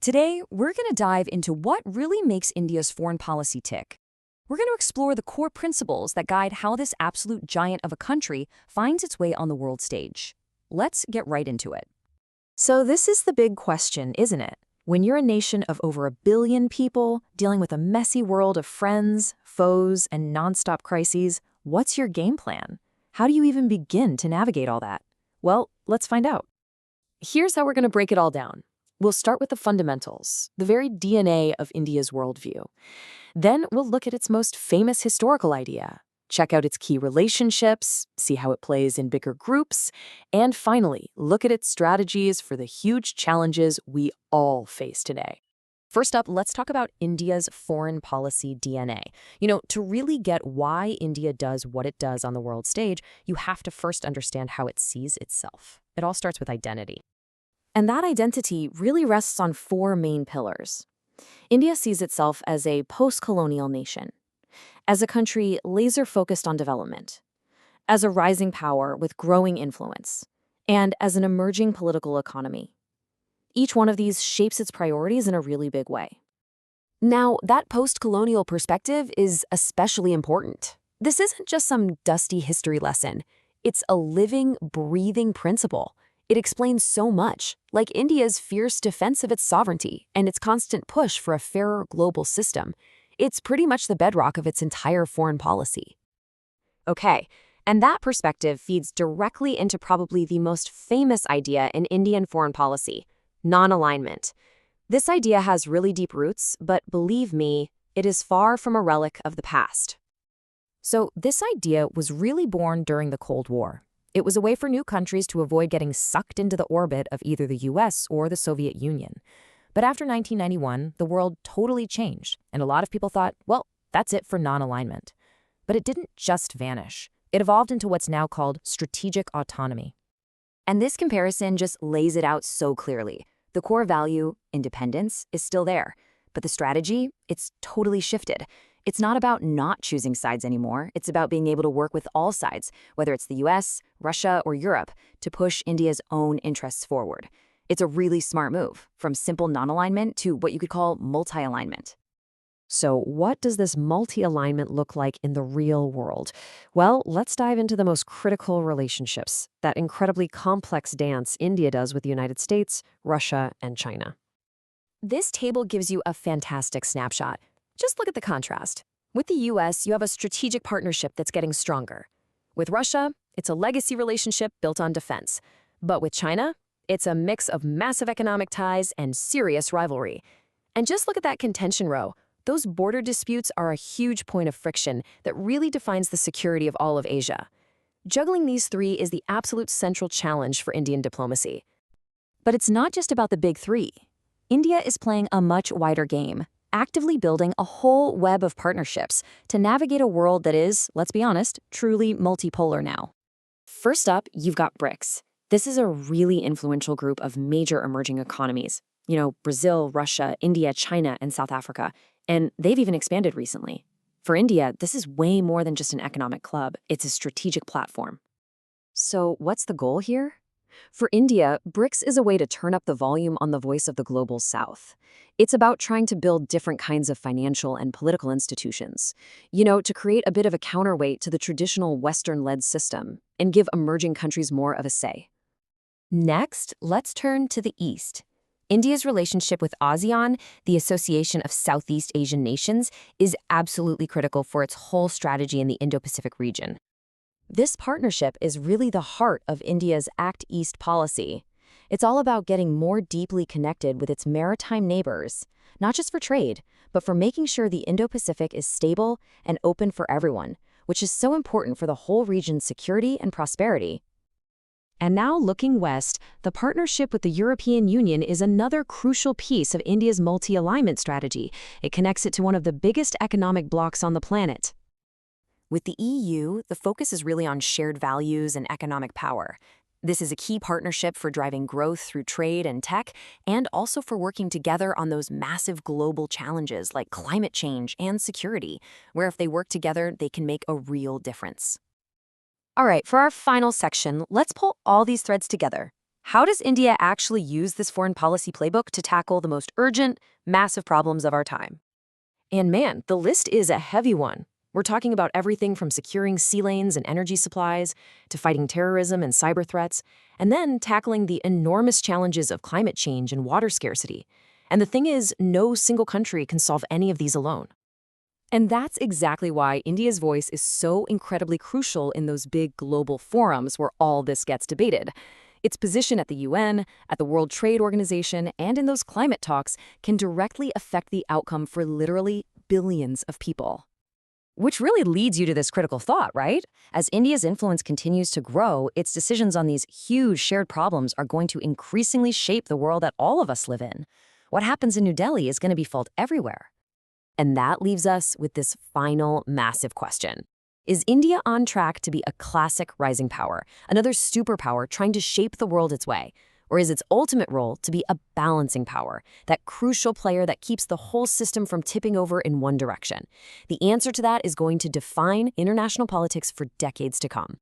Today, we're going to dive into what really makes India's foreign policy tick. We're going to explore the core principles that guide how this absolute giant of a country finds its way on the world stage. Let's get right into it. So this is the big question, isn't it? When you're a nation of over 1 billion people, dealing with a messy world of friends, foes, and nonstop crises, what's your game plan? How do you even begin to navigate all that? Well, let's find out. Here's how we're going to break it all down. We'll start with the fundamentals, the very DNA of India's worldview. Then we'll look at its most famous historical idea, check out its key relationships, see how it plays in bigger groups, and finally, look at its strategies for the huge challenges we all face today. First up, let's talk about India's foreign policy DNA. To really get why India does what it does on the world stage, you have to first understand how it sees itself. It all starts with identity. And that identity really rests on 4 main pillars. India sees itself as a post-colonial nation, as a country laser-focused on development, as a rising power with growing influence, and as an emerging political economy. Each one of these shapes its priorities in a really big way. Now, that post-colonial perspective is especially important. This isn't just some dusty history lesson. It's a living, breathing principle. It explains so much, like India's fierce defense of its sovereignty and its constant push for a fairer global system. It's pretty much the bedrock of its entire foreign policy. Okay, and that perspective feeds directly into probably the most famous idea in Indian foreign policy, non-alignment. This idea has really deep roots, but believe me, it is far from a relic of the past. So this idea was really born during the Cold War. It was a way for new countries to avoid getting sucked into the orbit of either the US or the Soviet Union. But after 1991, the world totally changed, and a lot of people thought, well, that's it for non-alignment. But it didn't just vanish. It evolved into what's now called strategic autonomy. And this comparison just lays it out so clearly. The core value, independence, is still there, but the strategy, it's totally shifted. It's not about not choosing sides anymore. It's about being able to work with all sides, whether it's the US, Russia, or Europe, to push India's own interests forward. It's a really smart move, from simple non-alignment to what you could call multi-alignment. So what does this multi-alignment look like in the real world? Well, let's dive into the most critical relationships, that incredibly complex dance India does with the United States, Russia, and China. This table gives you a fantastic snapshot. Just look at the contrast. With the US, you have a strategic partnership that's getting stronger. With Russia, it's a legacy relationship built on defense. But with China, it's a mix of massive economic ties and serious rivalry. And just look at that contention row. Those border disputes are a huge point of friction that really defines the security of all of Asia. Juggling these 3 is the absolute central challenge for Indian diplomacy. But it's not just about the big 3. India is playing a much wider game, actively building a whole web of partnerships to navigate a world that is, let's be honest, truly multipolar now. First up, you've got BRICS. This is a really influential group of major emerging economies. Brazil, Russia, India, China, and South Africa. And they've even expanded recently. For India, this is way more than just an economic club. It's a strategic platform. So what's the goal here? For India, BRICS is a way to turn up the volume on the voice of the global South. It's about trying to build different kinds of financial and political institutions, to create a bit of a counterweight to the traditional Western-led system and give emerging countries more of a say. Next, let's turn to the East. India's relationship with ASEAN, the Association of Southeast Asian Nations, is absolutely critical for its whole strategy in the Indo-Pacific region. This partnership is really the heart of India's Act East policy. It's all about getting more deeply connected with its maritime neighbors, not just for trade, but for making sure the Indo-Pacific is stable and open for everyone, which is so important for the whole region's security and prosperity. And now, looking west, the partnership with the European Union is another crucial piece of India's multi-alignment strategy. It connects it to one of the biggest economic blocs on the planet. With the EU, the focus is really on shared values and economic power. This is a key partnership for driving growth through trade and tech, and also for working together on those massive global challenges like climate change and security, where if they work together, they can make a real difference. All right, for our final section, let's pull all these threads together. How does India actually use this foreign policy playbook to tackle the most urgent, massive problems of our time? And man, the list is a heavy one. We're talking about everything from securing sea lanes and energy supplies to fighting terrorism and cyber threats, and then tackling the enormous challenges of climate change and water scarcity. And the thing is, no single country can solve any of these alone. And that's exactly why India's voice is so incredibly crucial in those big global forums where all this gets debated. Its position at the UN, at the World Trade Organization, and in those climate talks can directly affect the outcome for literally billions of people. Which really leads you to this critical thought, right? As India's influence continues to grow, its decisions on these huge shared problems are going to increasingly shape the world that all of us live in. What happens in New Delhi is going to be felt everywhere. And that leaves us with this final massive question. Is India on track to be a classic rising power, another superpower trying to shape the world its way? Or is its ultimate role to be a balancing power, that crucial player that keeps the whole system from tipping over in one direction? The answer to that is going to define international politics for decades to come.